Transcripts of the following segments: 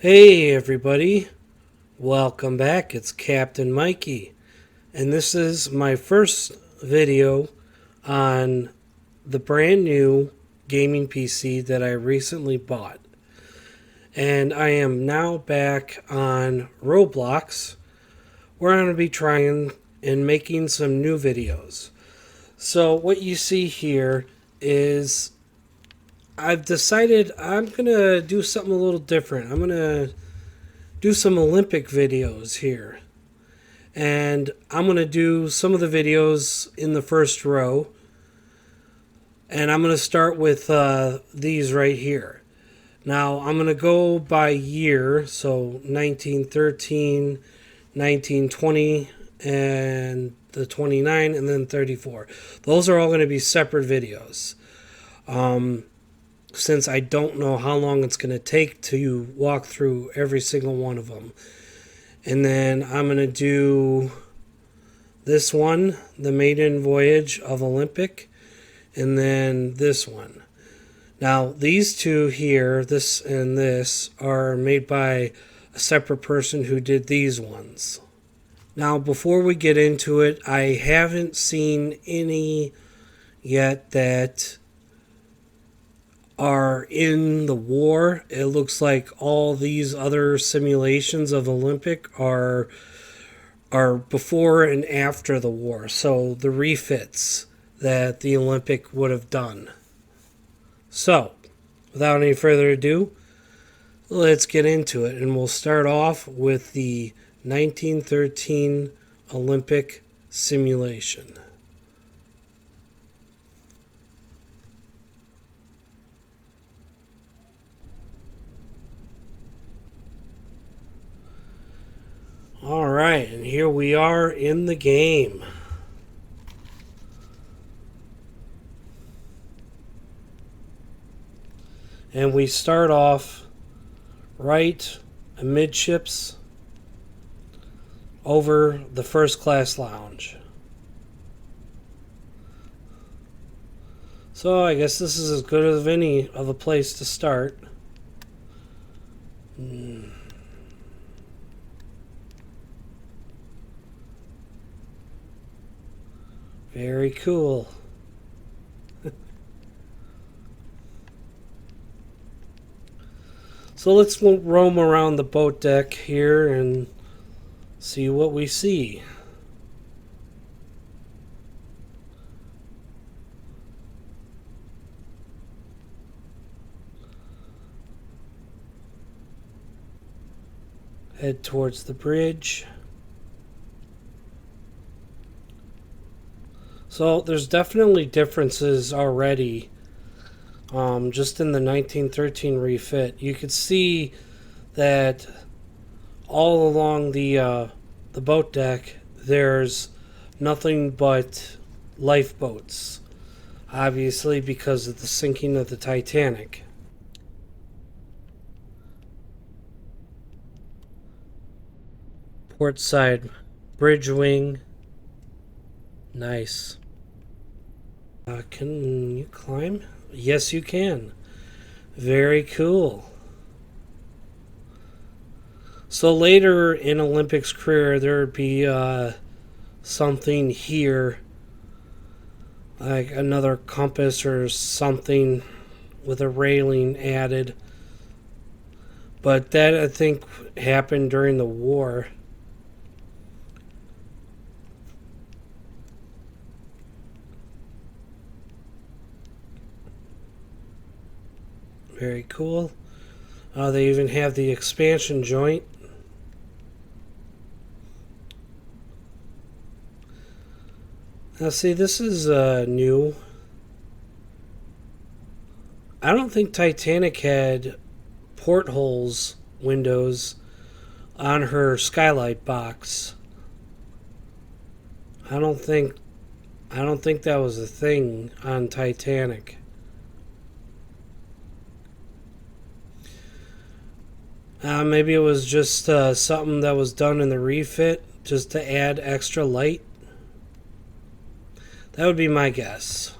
Hey everybody, welcome back. It's Captain Mikey, and this is my first video on the brand new gaming PC that I recently bought. And I am now back on Roblox, where I'm going to be trying and making some new videos. So what you see here is I've decided I'm going to do something a little different. I'm going to do some Olympic videos here. And I'm going to do some of the videos in the first row. And I'm going to start with these right here. Now, I'm going to go by year. So 1913, 1920, and the 29, and then 34. Those are all going to be separate videos. Since I don't know how long it's going to take to walk through every single one of them. And then I'm going to do this one, the maiden voyage of Olympic, and then this one. Now, these two here, this and this, are made by a separate person who did these ones. Now, before we get into it, I haven't seen any yet that are in the war. It looks like all these other simulations of Olympic are before and after the war. So the refits that the Olympic would have done. So, without any further ado, let's get into it. And we'll start off with the 1913 Olympic simulation. Alright, and here we are in the game. And we start off right amidships over the first class lounge. So I guess this is as good as any of a place to start. Very cool. So let's roam around the boat deck here and see what we see. Head towards the bridge. So there's definitely differences already. Just in the 1913 refit, you could see that all along the boat deck, there's nothing but lifeboats. Obviously, because of the sinking of the Titanic. Port side bridge wing. Nice. Can you climb? Yes, you can. Very cool. So later in Olympic's career, there would be something here, like another compass or something with a railing added. But that, I think, happened during the war. Very cool. They even have the expansion joint. Now see, this is new. I don't think Titanic had portholes windows on her skylight box. I don't think that was a thing on Titanic. Maybe it was just something that was done in the refit just to add extra light. That would be my guess.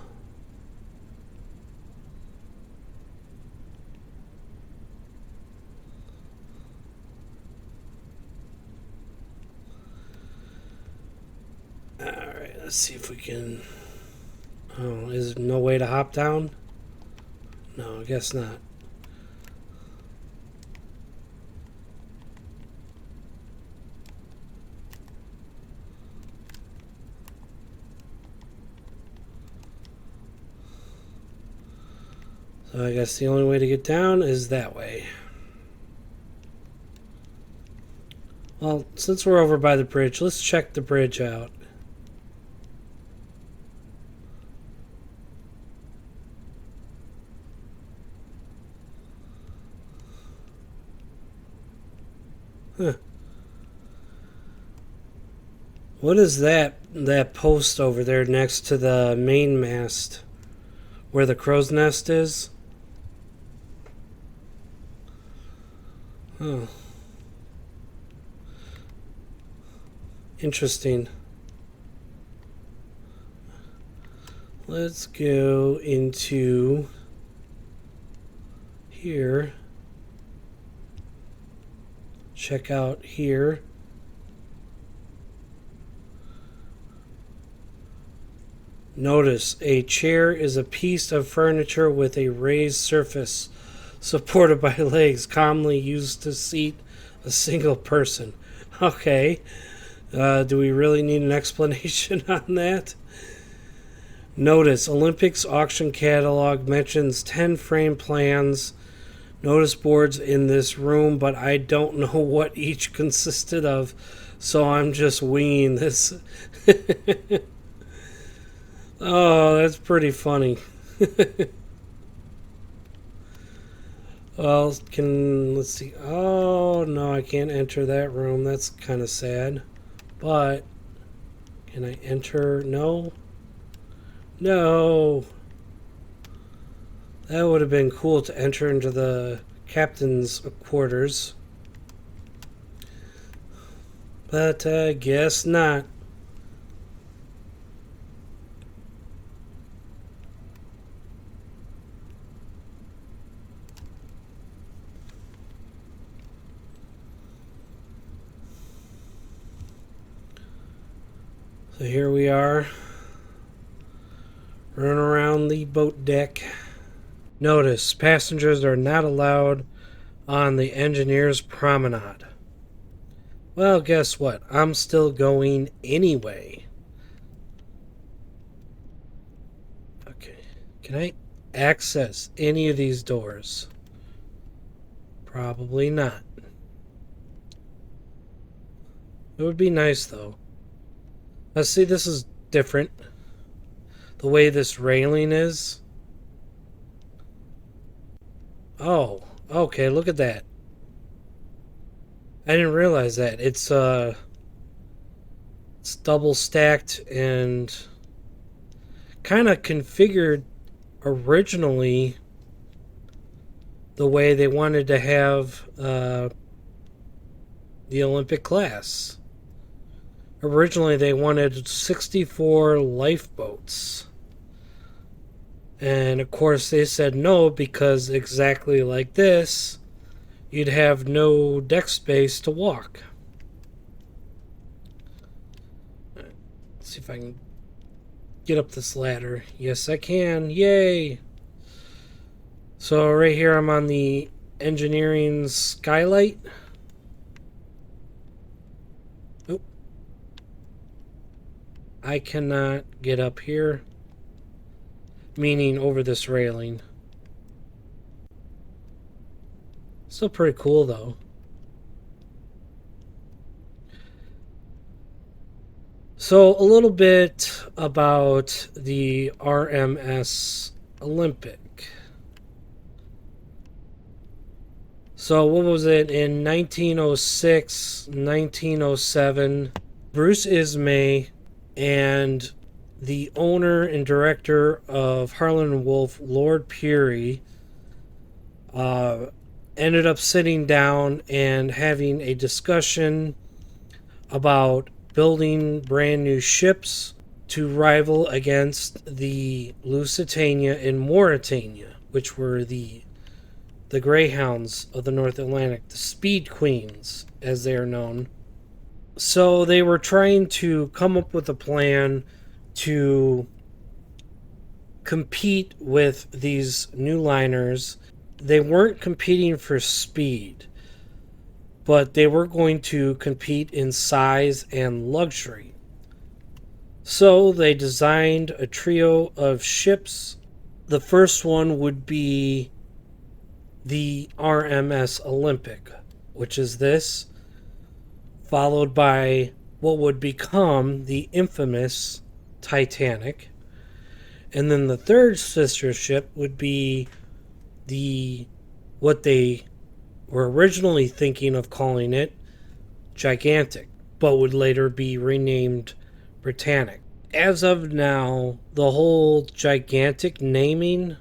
Let's see if we can... Oh, is there no way to hop down? No, I guess not. So I guess the only way to get down is that way. Well, since we're over by the bridge, let's check the bridge out. Huh. What is that post over there next to the main mast where the crow's nest is? Oh. Interesting. Let's go into here. Check out here. Notice a chair is a piece of furniture with a raised surface supported by legs commonly used to seat a single person. Okay. Do we really need an explanation on that? Notice Olympics auction catalog mentions 10 frame plans, notice boards in this room, but I don't know what each consisted of, so I'm just winging this. Oh, that's pretty funny. Well, let's see. Oh, no, I can't enter that room. That's kind of sad. But, can I enter? No. No. That would have been cool to enter into the captain's quarters. But I guess not. So here we are, running around the boat deck. Notice, passengers are not allowed on the engineer's promenade. Well, guess what? I'm still going anyway. Okay, can I access any of these doors? Probably not. It would be nice, though. Let's see, this is different. The way this railing is. Oh, okay, look at that. I didn't realize that. It's double stacked and kind of configured originally the way they wanted to have the Olympic class. Originally, they wanted 64 lifeboats. And, of course, they said no because exactly like this, you'd have no deck space to walk. Let's see if I can get up this ladder. Yes, I can. Yay! So, right here, I'm on the engineering skylight. I cannot get up here, meaning over this railing. Still pretty cool, though. So, a little bit about the R.M.S Olympic. So, what was it? In 1906, 1907, Bruce Ismay and the owner and director of Harlan Wolff, Lord Peary, ended up sitting down and having a discussion about building brand new ships to rival against the Lusitania and Mauretania, which were the Greyhounds of the North Atlantic, the Speed Queens, as they are known. So they were trying to come up with a plan to compete with these new liners. They weren't competing for speed, but they were going to compete in size and luxury. So they designed a trio of ships. The first one would be the R.M.S OLYMPIC, which is this, followed by what would become the infamous Titanic. And then the third sister ship would be what they were originally thinking of calling it Gigantic, but would later be renamed Britannic. As of now, the whole Gigantic naming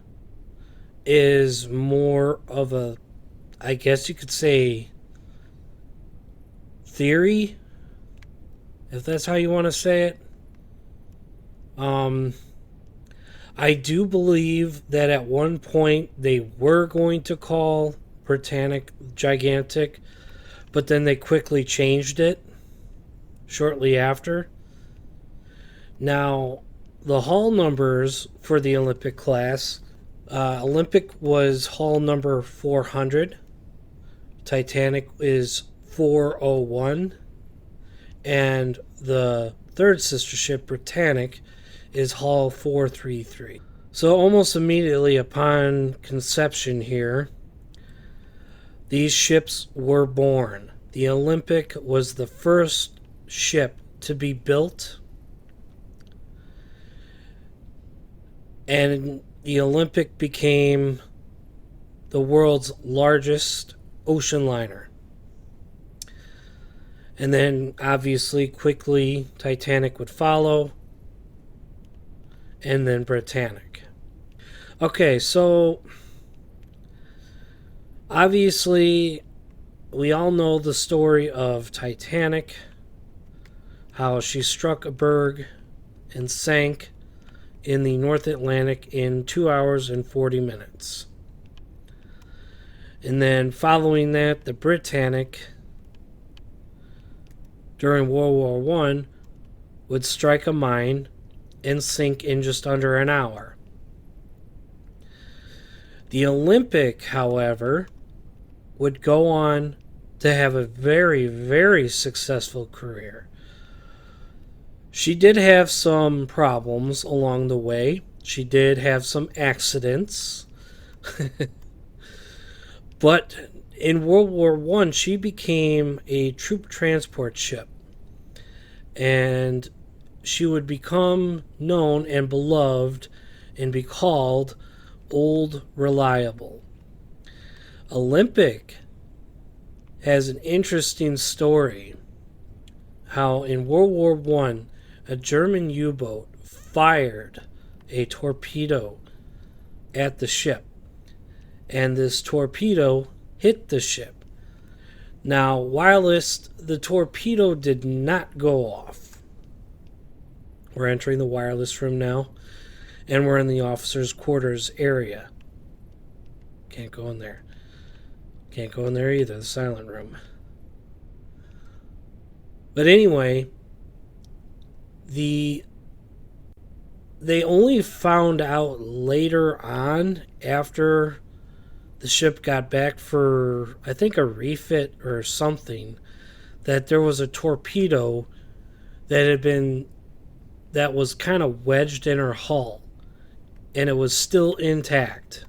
is more of a, I guess you could say, theory, if that's how you want to say it. I do believe that at one point they were going to call Britannic Gigantic, but then they quickly changed it shortly after. Now, the hull numbers for the Olympic class, Olympic was hull number 400, Titanic is 401, and the third sister ship, Britannic, is hull 433. So almost immediately upon conception here, these ships were born. The Olympic was the first ship to be built, and the Olympic became the world's largest ocean liner. And then obviously quickly Titanic would follow, and then Britannic. Okay, so obviously we all know the story of Titanic, how she struck a berg and sank in the North Atlantic in 2 hours and 40 minutes. And then following that, the Britannic during World War I would strike a mine and sink in just under an hour. The Olympic, however, would go on to have a very, very successful career. She did have some problems along the way. She did have some accidents. But in World War I, she became a troop transport ship. And she would become known and beloved and be called Old Reliable. Olympic has an interesting story. How in World War I, a German U-boat fired a torpedo at the ship, and this torpedo hit the ship. Now, wireless, the torpedo did not go off. We're entering the wireless room now, and we're in the officer's quarters area. Can't go in there. Can't go in there either, the silent room. But anyway, they only found out later on, after the ship got back for, I think, a refit or something, that there was a torpedo that was kind of wedged in her hull, and it was still intact.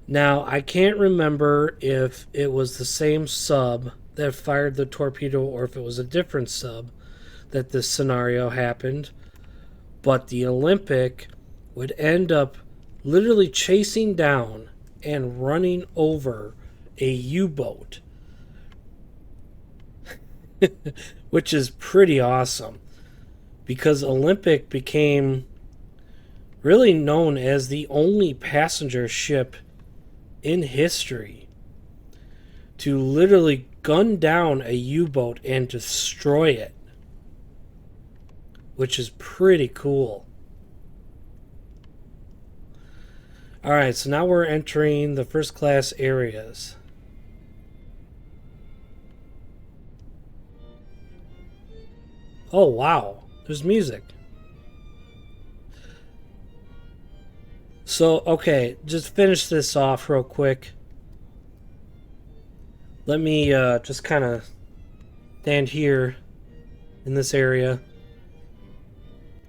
Now, I can't remember if it was the same sub that fired the torpedo or if it was a different sub that this scenario happened, but the Olympic would end up literally chasing down and running over a U-boat, which is pretty awesome, because Olympic became really known as the only passenger ship in history to literally gun down a U-boat and destroy it, which is pretty cool. Alright, so now we're entering the first class areas. Oh wow, there's music. So, okay, just finish this off real quick. Let me just kind of stand here in this area.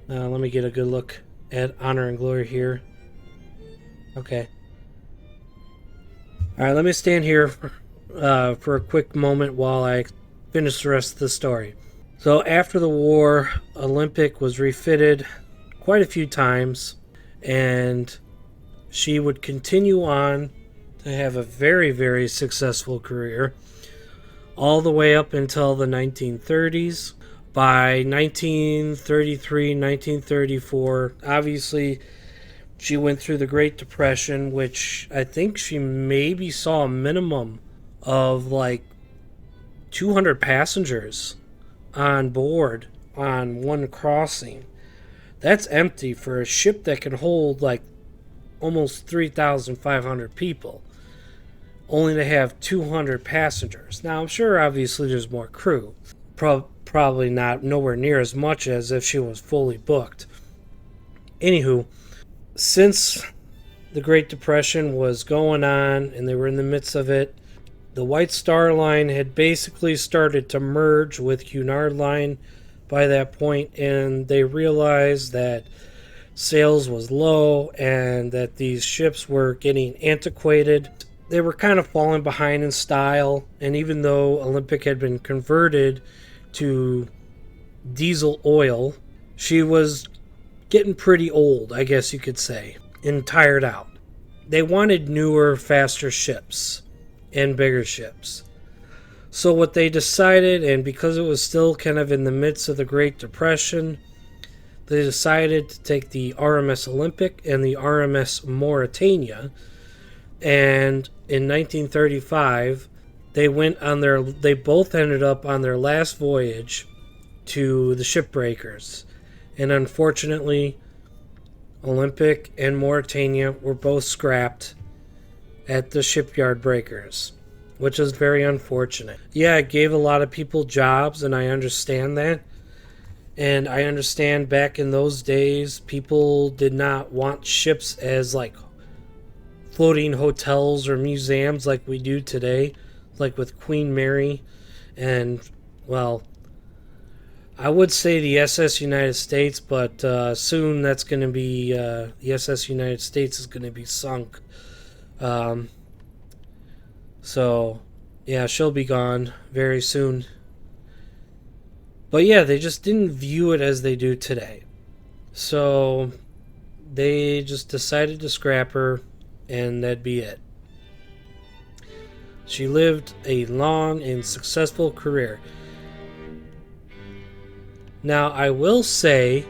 Let me get a good look at Honor and Glory here. Okay. Alright, let me stand here for a quick moment while I finish the rest of the story. So after the war, Olympic was refitted quite a few times, and she would continue on to have a very, very successful career all the way up until the 1930s. By 1933, 1934, obviously she went through the Great Depression, which I think she maybe saw a minimum of like 200 passengers on board on one crossing. That's empty for a ship that can hold like almost 3,500 people, only to have 200 passengers. Now, I'm sure obviously there's more crew. Probably not nowhere near as much as if she was fully booked. Anywho, since the Great Depression was going on and they were in the midst of it, the White Star Line had basically started to merge with Cunard Line by that point, and they realized that sales was low and that these ships were getting antiquated. They were kind of falling behind in style, and even though Olympic had been converted to diesel oil, she was getting pretty old, I guess you could say, and tired out. They wanted newer, faster ships and bigger ships. So what they decided, and because it was still kind of in the midst of the Great Depression, they decided to take the R.M.S OLYMPIC and the R.M.S Mauritania, and in 1935 they both ended up on their last voyage to the shipbreakers. And unfortunately, Olympic and Mauritania were both scrapped at the shipyard breakers, which is very unfortunate. Yeah, it gave a lot of people jobs, and I understand that. And I understand back in those days, people did not want ships as like floating hotels or museums like we do today, like with Queen Mary. And, well, I would say the SS United States, but soon that's going to be, the SS United States is going to be sunk. So, yeah, she'll be gone very soon. But yeah, they just didn't view it as they do today. So, they just decided to scrap her, and that'd be it. She lived a long and successful career. Now, I will say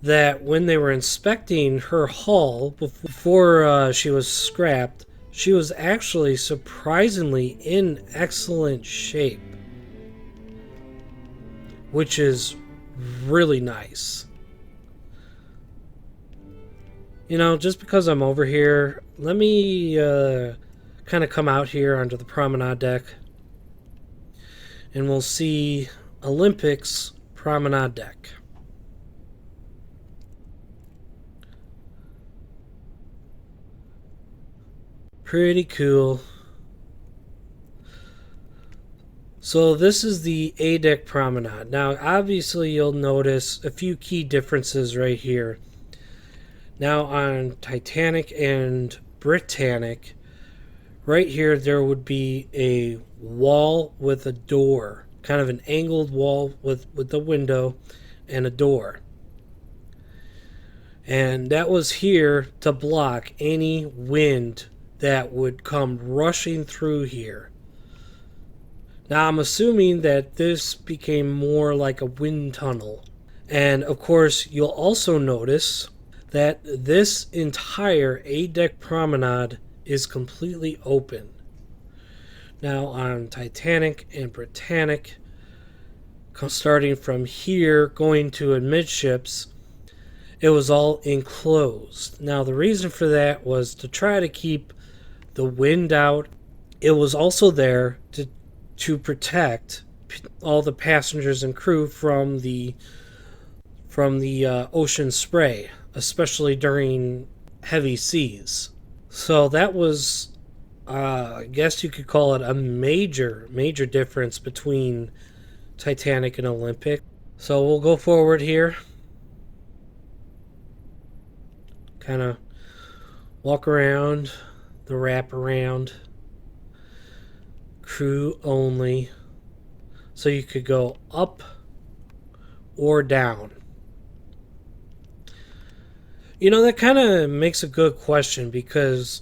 that when they were inspecting her hull before she was scrapped, she was actually surprisingly in excellent shape, which is really nice. You know, just because I'm over here, let me kind of come out here onto the promenade deck, and we'll see Olympic's promenade deck. Pretty cool. So this is the A deck promenade. Now obviously you'll notice a few key differences right here. Now on Titanic and Britannic, right here there would be a wall with a door, kind of an angled wall with a window and a door. And that was here to block any wind that would come rushing through here. Now I'm assuming that this became more like a wind tunnel. And of course you'll also notice that this entire A-deck promenade is completely open. Now on Titanic and Britannic, starting from here going to amidships, it was all enclosed. Now the reason for that was to try to keep the wind out. It was also there to protect all the passengers and crew from the ocean spray, especially during heavy seas. So that was, I guess you could call it a major difference between Titanic and Olympic. So we'll go forward here. Kind of walk around the wrap around. Crew only. So you could go up or down. You know, that kind of makes a good question, because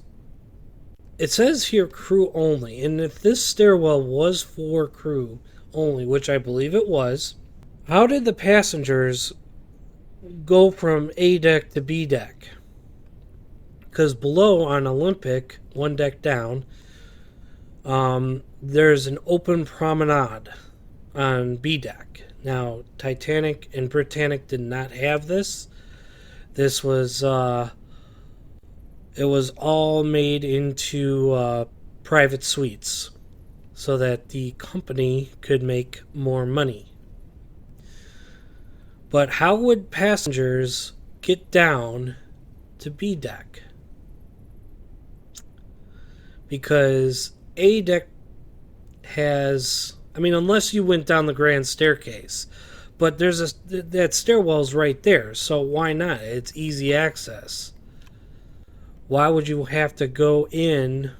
it says here crew only. And if this stairwell was for crew only, which I believe it was, how did the passengers go from A deck to B deck? Because below on Olympic, one deck down, there's an open promenade on B deck. Now, Titanic and Britannic did not have this. This was, it was all made into private suites so that the company could make more money. But how would passengers get down to B deck? Because A deck has, I mean, unless you went down the grand staircase, but there's that stairwell's right there, so why not? It's easy access. Why would you have to go in?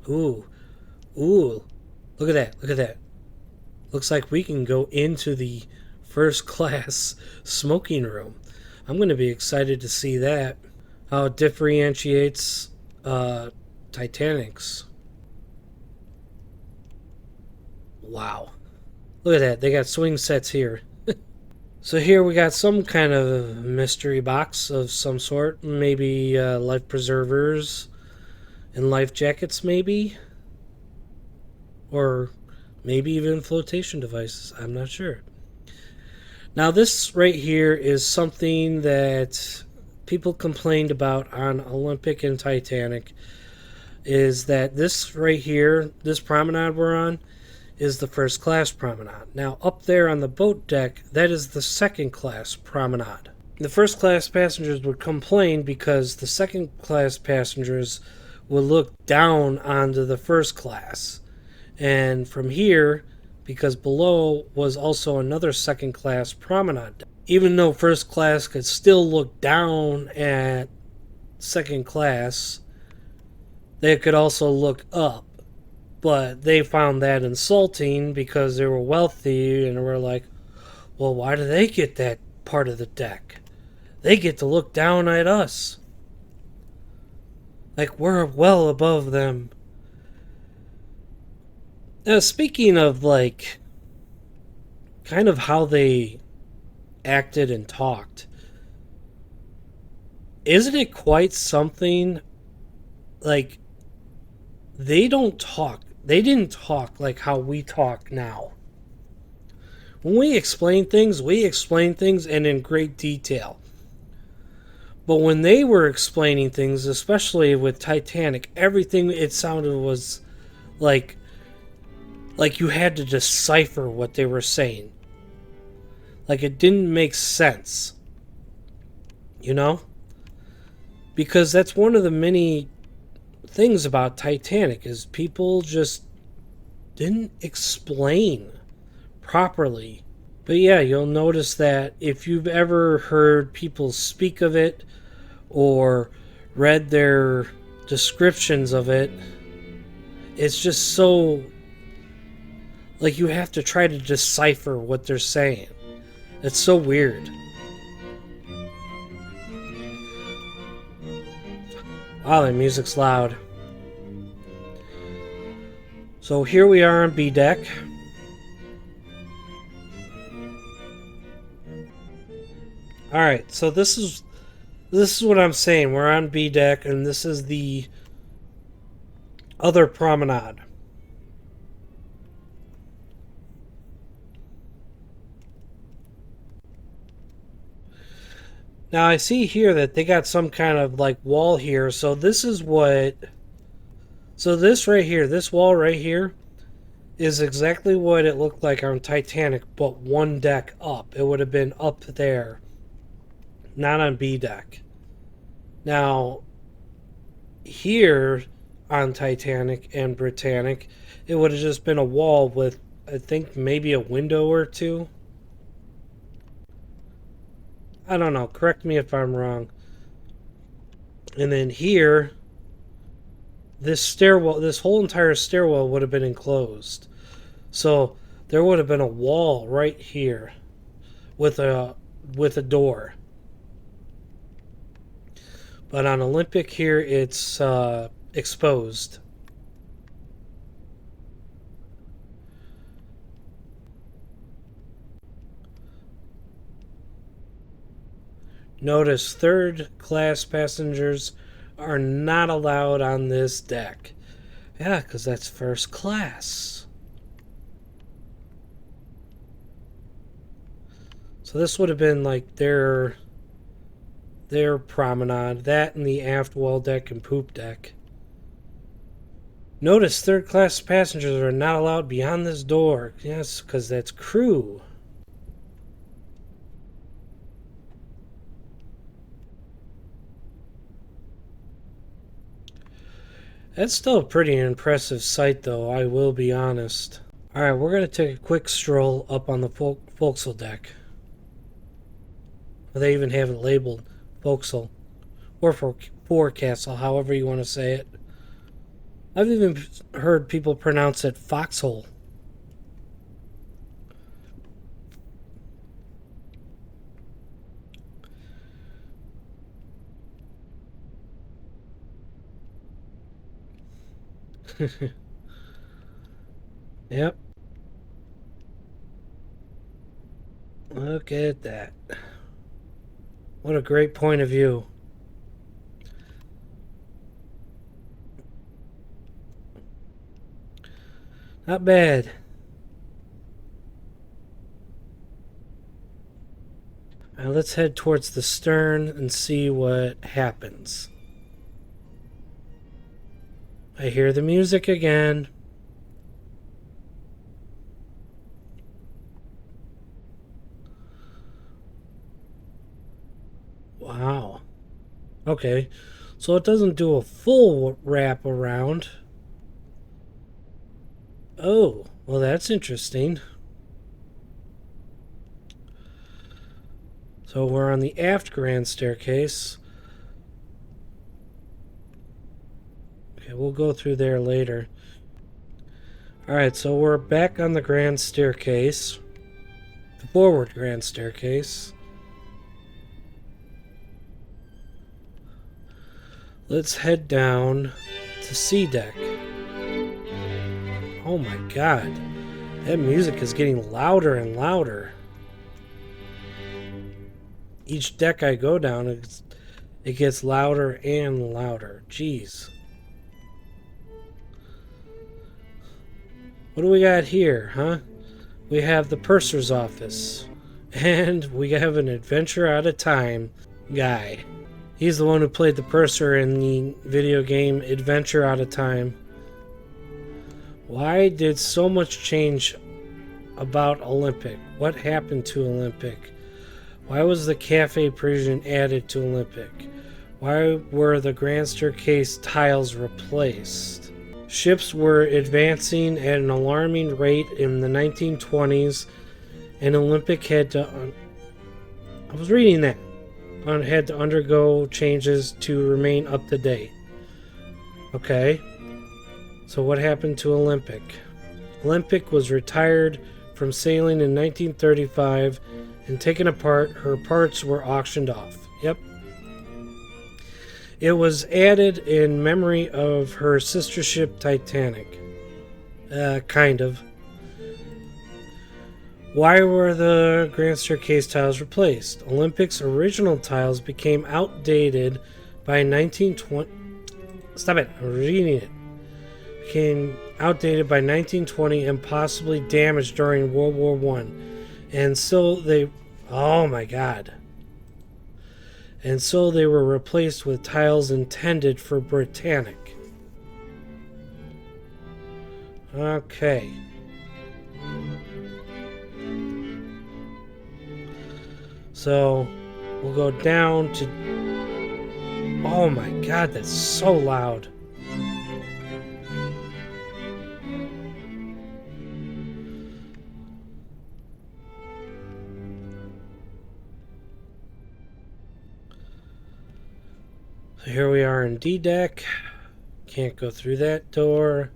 Ooh, look at that. Looks like we can go into the first class smoking room. I'm going to be excited to see that. How it differentiates Titanic's. Wow. Look at that. They got swing sets here. So here we got some kind of mystery box of some sort. Maybe life preservers and life jackets, maybe. Or maybe even flotation devices. I'm not sure. Now this right here is something that people complained about on Olympic and Titanic. Is that this right here, this promenade we're on, is the first class promenade. Now up there on the boat deck, that is the second class promenade. The first class passengers would complain because the second class passengers would look down onto the first class. And from here, because below was also another second class promenade. Even though first class could still look down at second class, they could also look up. But they found that insulting because they were wealthy and were like, well, why do they get that part of the deck? They get to look down at us. Like, we're well above them. Now, speaking of, like, kind of how they acted and talked, isn't it quite something? Like, they don't talk. They didn't talk like how we talk now. When we explain things and in great detail. But when they were explaining things, especially with Titanic, everything it sounded was like you had to decipher what they were saying. Like it didn't make sense. You know? Because that's one of the many things about Titanic is people just didn't explain properly. But yeah, you'll notice that if you've ever heard people speak of it or read their descriptions of it, it's just so, like, you have to try to decipher what they're saying. It's so weird. Wow, the music's loud. So here we are on B deck. Alright, so this is what I'm saying. We're on B deck, and this is the other promenade. Now I see here that they got some kind of like wall here. So this is what... So this right here, this wall right here, is exactly what it looked like on Titanic, but one deck up. It would have been up there. Not on B deck. Now, here on Titanic and Britannic, it would have just been a wall with, I think, maybe a window or two. I don't know. Correct me if I'm wrong. And then here, this stairwell, this whole entire stairwell would have been enclosed. So there would have been a wall right here with a door. But on Olympic here, it's exposed. Notice third class passengers are not allowed on this deck. Yeah, because that's first class. So this would have been like their promenade. That and the aft well deck and poop deck. Notice third class passengers are not allowed beyond this door. Yes, because that's crew. That's still a pretty impressive sight, though, I will be honest. Alright, we're going to take a quick stroll up on the forecastle deck. They even have it labeled forecastle or forecastle, however you want to say it. I've even heard people pronounce it foxhole. Yep. Look at that. What a great point of view. Not bad. Now let's head towards the stern and see what happens. I hear the music again. Wow. Okay, so it doesn't do a full wrap around. Oh, well, that's interesting. So we're on the aft grand staircase. Okay, we'll go through there later. Alright, so we're back on the grand staircase. The forward grand staircase. Let's head down to C deck. Oh my god. That music is getting louder and louder. Each deck I go down, it gets louder and louder. Jeez. What do we got here, huh? We have the purser's office. And we have an Adventure Out of Time guy. He's the one who played the purser in the video game Adventure Out of Time. Why did so much change about Olympic? What happened to Olympic? Why was the Cafe Parisian added to Olympic? Why were the grand staircase tiles replaced? Ships were advancing at an alarming rate in the 1920s, and Olympic had to... I was reading that. Had to undergo changes to remain up to date. Okay. So what happened to Olympic? Olympic was retired from sailing in 1935 and taken apart. Her parts were auctioned off. Yep. It was added in memory of her sister ship Titanic. Kind of. Why were the grand staircase tiles replaced? Olympic's original tiles became outdated by 1920. Stop it! I'm reading it. Became outdated by 1920 and possibly damaged during World War I. And so they... Oh my god. And so they were replaced with tiles intended for Britannic. Okay. So we'll go down to Oh my god, that's so loud. So here we are in D deck. Can't go through that door.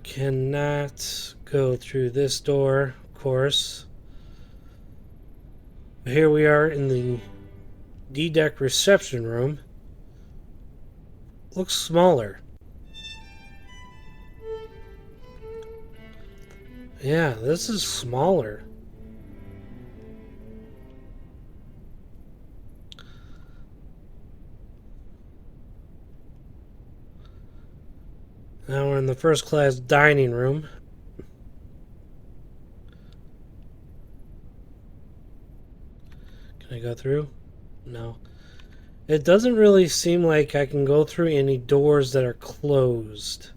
Cannot go through this door, of course. Here we are in the D deck reception room. Looks smaller. Yeah, this is smaller. Now we're in the first class dining room. Can I go through? No. It doesn't really seem like I can go through any doors that are closed.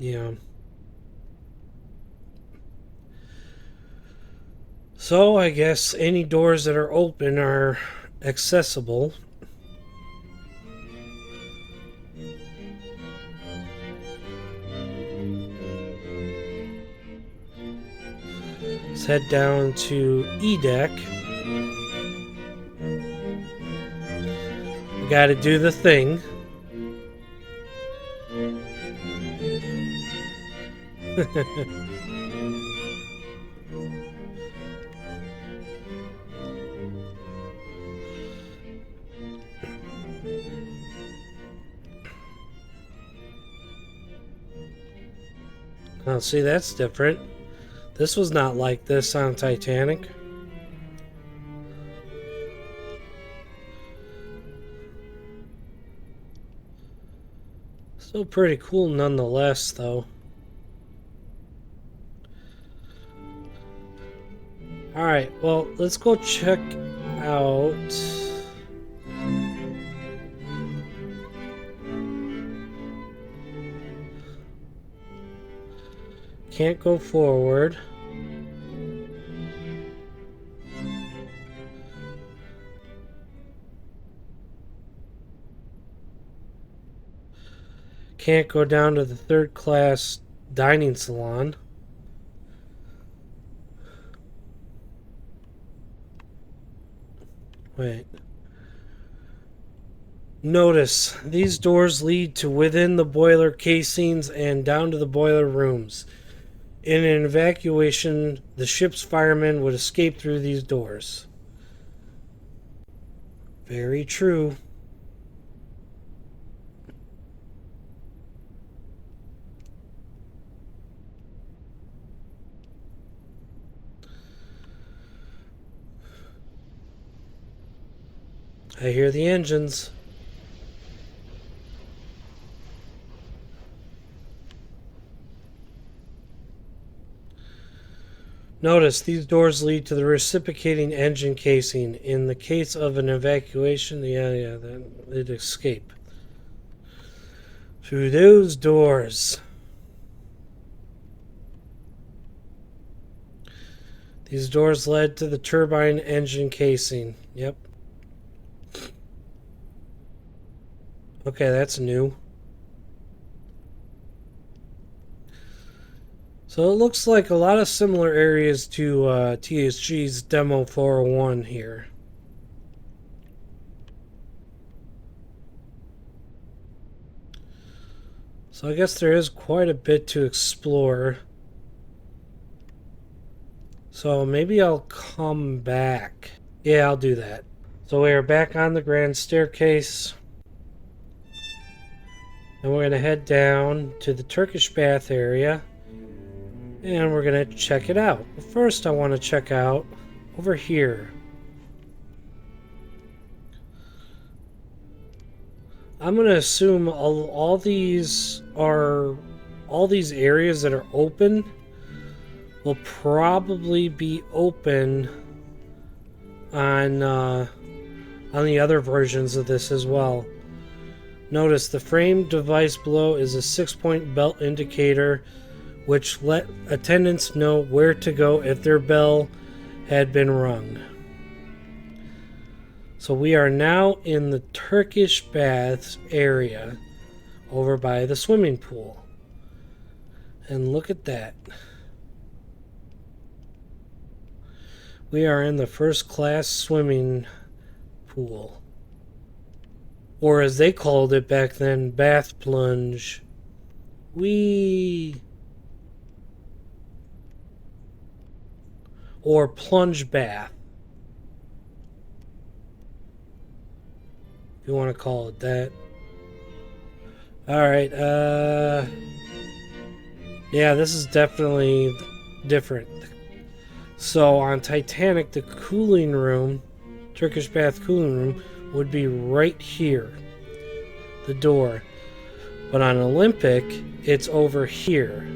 Yeah. So I guess any doors that are open are accessible. Let's head down to E deck. We gotta do the thing. Oh, see, that's different. This was not like this on Titanic. Still pretty cool nonetheless, though. Alright, well, let's go check out... Can't go forward. Can't go down to the third class dining salon. Wait. Notice, these doors lead to within the boiler casings and down to the boiler rooms. In an evacuation, the ship's firemen would escape through these doors. Very true. I hear the engines. Notice, these doors lead to the reciprocating engine casing. In the case of an evacuation, they'd escape. Through those doors. These doors led to the turbine engine casing. Yep. Okay, that's new. So it looks like a lot of similar areas to TSG's Demo 401 here. So I guess there is quite a bit to explore. So maybe I'll come back. Yeah, I'll do that. So we are back on the grand staircase. And we're going to head down to the Turkish bath area. And we're going to check it out. But first I want to check out over here. I'm going to assume all these areas that are open will probably be open on the other versions of this as well. Notice the frame device below is a 6-point belt indicator which let attendants know where to go if their bell had been rung. So we are now in the Turkish baths area over by the swimming pool. And look at that. We are in the first class swimming pool. Or as they called it back then, bath plunge. Whee! Or plunge bath, if you want to call it that. Alright, yeah, this is definitely different. So on Titanic, the cooling room, Turkish bath cooling room, would be right here, the door. But on Olympic, it's over here.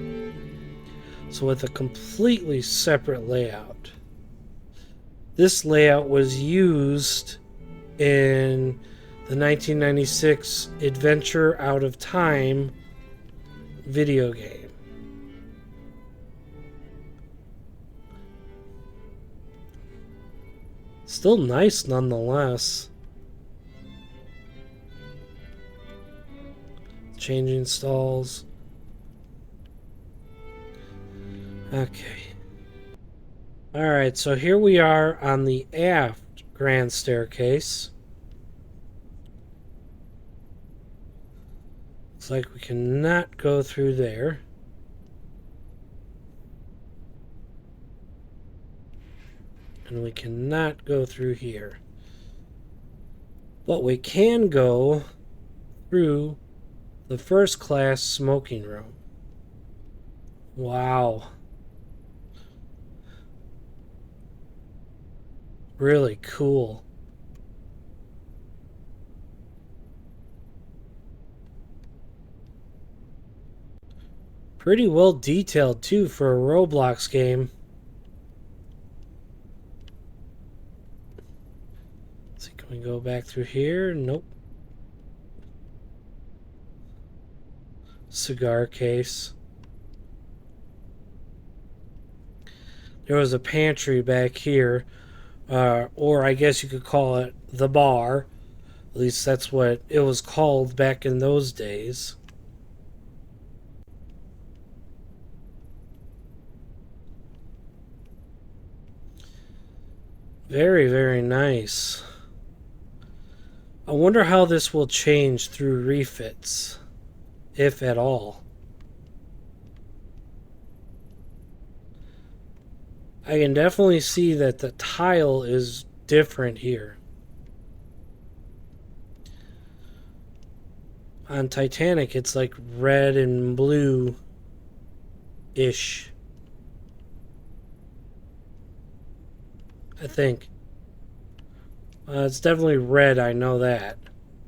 So with a completely separate layout. This layout was used in the 1996 Adventure Out of Time video game. Still nice nonetheless. Changing stalls. Okay. Alright, so here we are on the aft grand staircase. Looks like we cannot go through there. And we cannot go through here. But we can go through the first class smoking room. Wow. Really cool. Pretty well detailed too for a Roblox game. Let's see, can we go back through here? Nope. Cigar case. There was a pantry back here. Or I guess you could call it the bar. At least that's what it was called back in those days. Very, very nice. I wonder how this will change through refits, if at all. I can definitely see that the tile is different here. On Titanic, it's like red and blue-ish. I think. It's definitely red, I know that.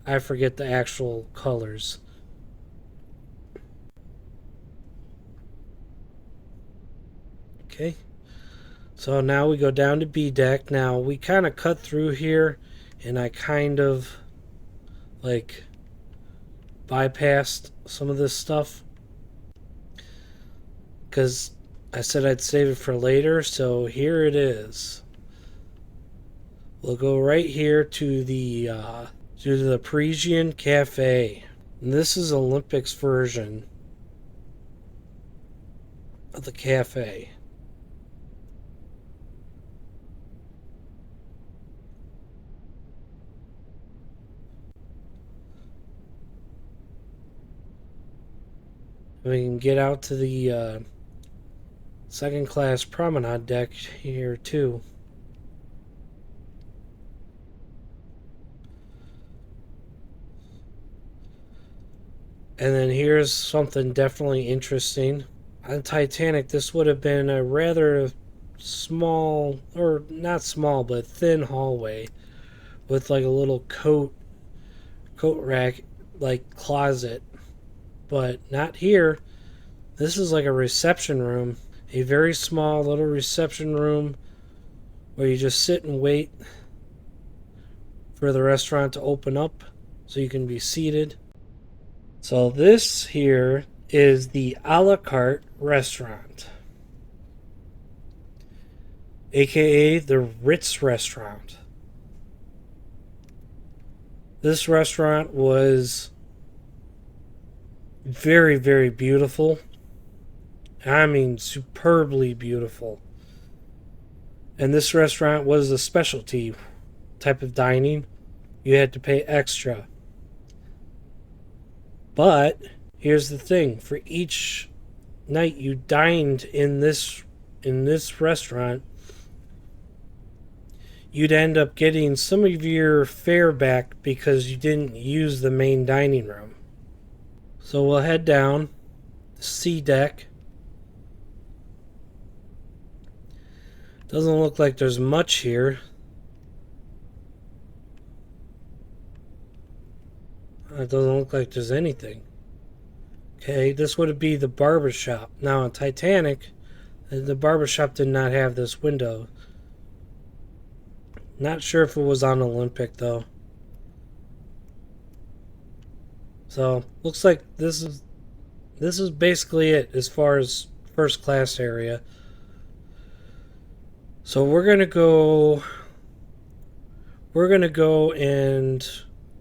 I forget the actual colors. Okay. So now we go down to B deck. Now we kind of cut through here and I kind of like bypassed some of this stuff because I said I'd save it for later, so here it is. We'll go right here to the Parisian Cafe. And this is Olympic's version of the cafe. We can get out to the second class promenade deck here too. And then here's something definitely interesting. On Titanic, this would have been a rather small, or not small, but thin hallway with like a little coat rack, like closet. But not here. This is like a reception room. A very small little reception room where you just sit and wait for the restaurant to open up so you can be seated. So this here is the a la carte restaurant, aka the Ritz restaurant. This restaurant was very, very beautiful. I mean, superbly beautiful. And this restaurant was a specialty type of dining. You had to pay extra. But here's the thing: for each night you dined in this restaurant, you'd end up getting some of your fare back because you didn't use the main dining room. So we'll head down the C deck. Doesn't look like there's much here. It doesn't look like there's anything. Okay, this would be the barber shop. Now on Titanic, the barber shop did not have this window. Not sure if it was on Olympic though. So looks like this is basically it as far as first class area. So we're gonna go and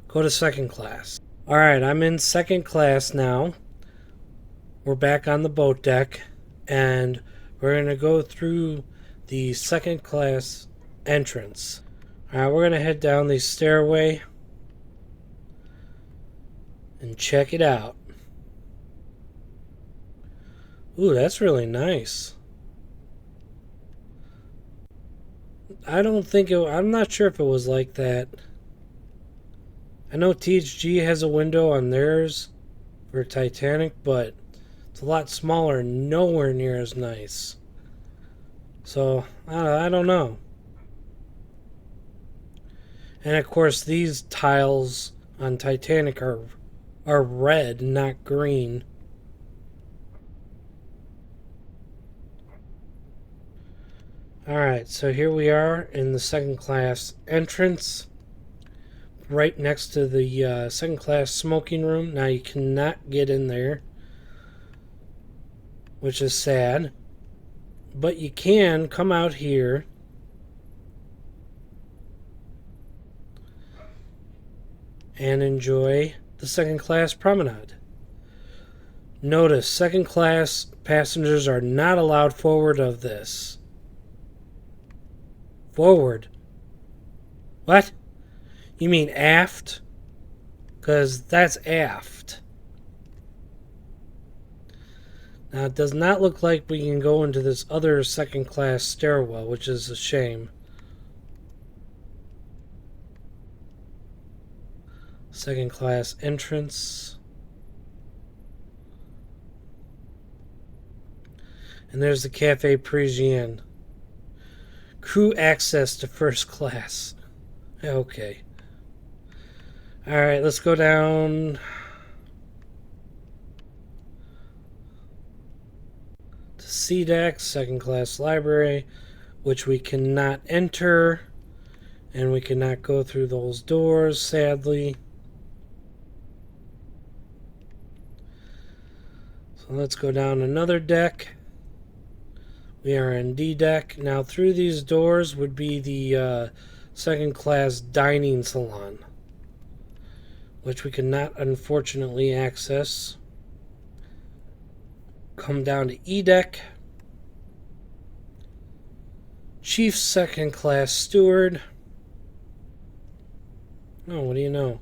go to second class. Alright, I'm in second class now. We're back on the boat deck, and we're going to go through the second class entrance. Alright, we're going to head down the stairway and check it out. Ooh, that's really nice. I'm not sure if it was like that. I know THG has a window on theirs for Titanic, but it's a lot smaller, nowhere near as nice. So, I don't know. And of course, these tiles on Titanic are red, not green. Alright, so here we are in the second class entrance, right next to the second class smoking room. Now you cannot get in there, which is sad, but you can come out here and enjoy the second class promenade. Notice, second class passengers are not allowed forward of this. Forward? What? You mean aft? Because that's aft. Now, it does not look like we can go into this other second class stairwell, which is a shame. Second class entrance. And there's the Cafe Parisienne. Crew access to first class. Okay. Alright, let's go down to C deck, second class library, which we cannot enter, and we cannot go through those doors, sadly. So let's go down another deck. We are in D deck. Now through these doors would be the second class dining salon, which we cannot unfortunately access. Come down to E deck. Chief second class steward. Oh, what do you know?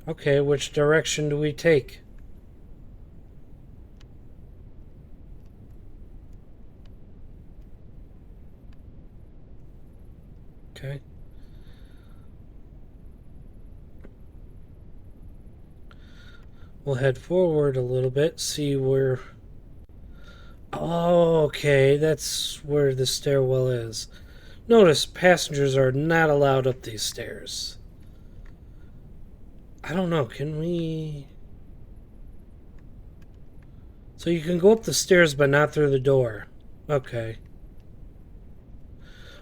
Okay, which direction do we take? Okay. We'll head forward a little bit, see where... Oh, okay, that's where the stairwell is. Notice passengers are not allowed up these stairs. I don't know, can we... So you can go up the stairs but not through the door. Okay.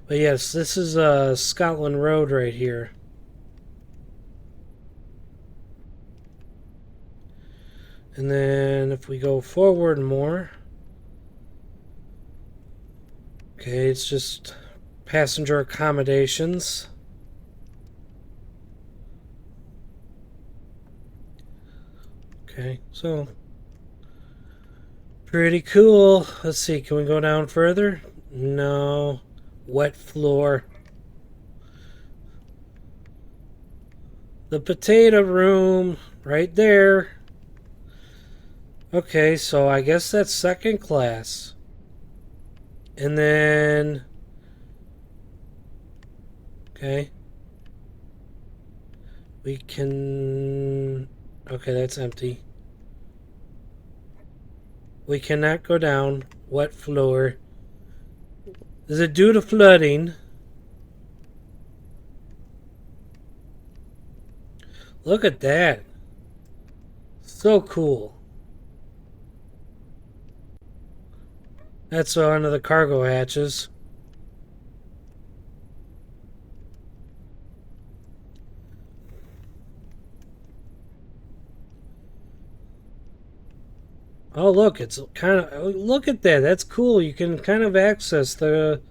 But yes, this is Scotland Road right here. And then if we go forward more, okay, it's just passenger accommodations. Okay, so pretty cool. Let's see, can we go down further? No. Wet floor. The potato room right there. Okay, so I guess that's second class. And then, okay, we can, okay, that's empty. We cannot go down. Wet floor. Is it due to flooding? Look at that. So cool. That's one of the cargo hatches. Oh, look, it's kind of, look at that. That's cool. You can kind of access the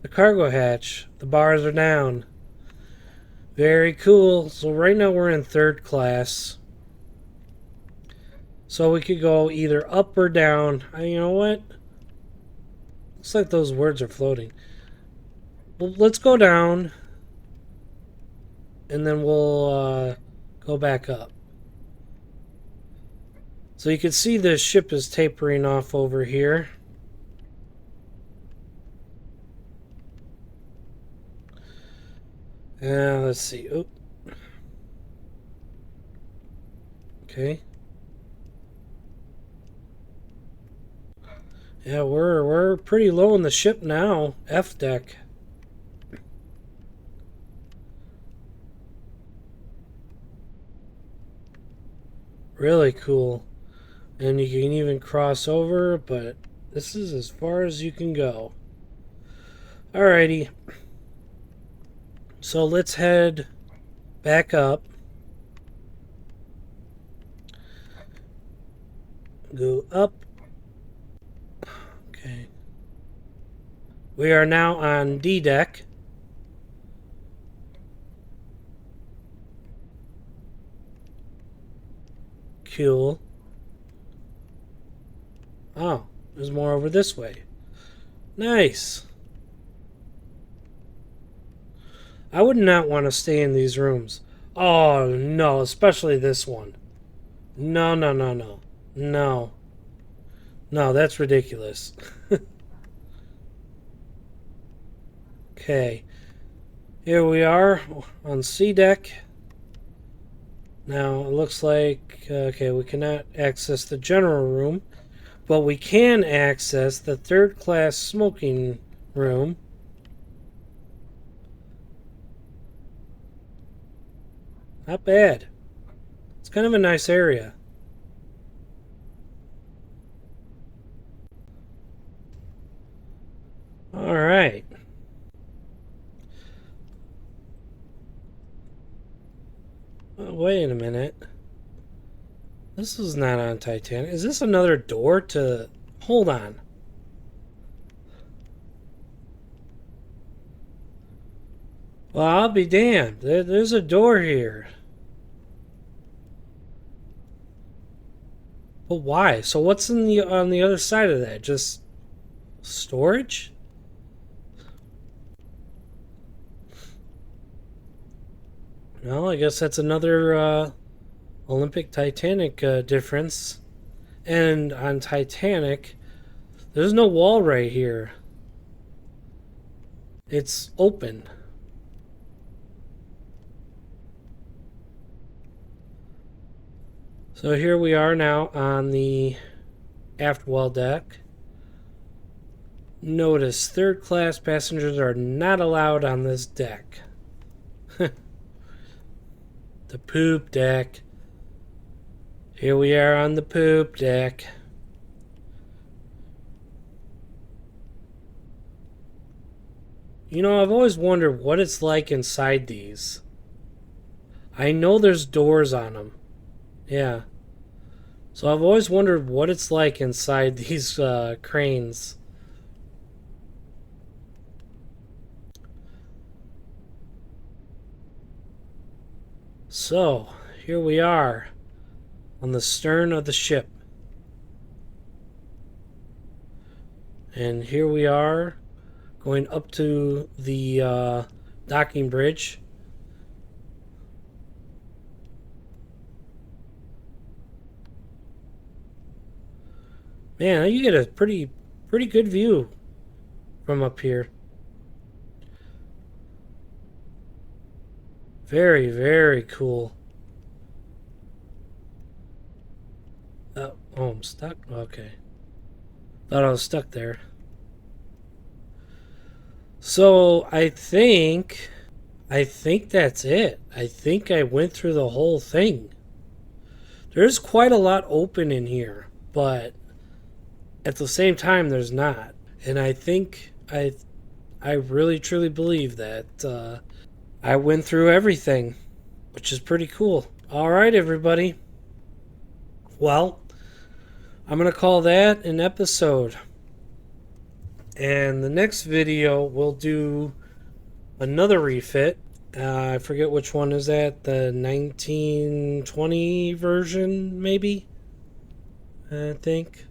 cargo hatch. The bars are down. Very cool. So right now we're in third class. So we could go either up or down. You know what? Looks like those words are floating. Well, let's go down. And then we'll go back up. So you can see the ship is tapering off over here. Let's see. Oop. Okay. Yeah, we're pretty low in the ship now. F deck. Really cool. And you can even cross over, but this is as far as you can go. Alrighty. So let's head back up. Go up. Okay. We are now on D deck. Cool. Oh, there's more over this way. Nice. I would not want to stay in these rooms. Oh, no, especially this one. No, no, no, no. No. No, that's ridiculous. Okay. Here we are on C deck. Now, it looks like, okay, we cannot access the general room, but we can access the third class smoking room. Not bad. It's kind of a nice area. All right. Wait a minute. This is not on Titanic. Is this another door to... Hold on. Well, I'll be damned. There's a door here. But why? So what's on the other side of that? Just storage? Well, I guess that's another Olympic Titanic difference. And on Titanic, there's no wall right here. It's open. So here we are now on the aft well deck. Notice third class passengers are not allowed on this deck. The poop deck. Here we are on the poop deck. You know, I've always wondered what it's like inside these. I know there's doors on them. Yeah. So I've always wondered what it's like inside these cranes. So here we are on the stern of the ship. And here we are going up to the docking bridge. Man, you get a pretty good view from up here. Very, very cool. Oh, I'm stuck? Okay. Thought I was stuck there. So I think that's it. I think I went through the whole thing. There's quite a lot open in here, but at the same time there's not. And I think I really truly believe that I went through everything, which is pretty cool. All right, everybody. Well, I'm going to call that an episode. And the next video we'll do another refit. I forget which one is that. The 1920 version, maybe? I think.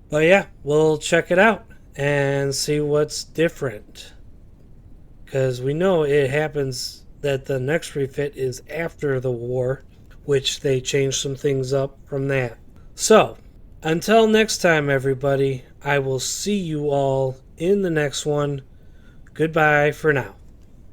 But yeah, we'll check it out and see what's different. Because we know it happens that the next refit is after the war, which they changed some things up from that. So, until next time, everybody, I will see you all in the next one. Goodbye for now.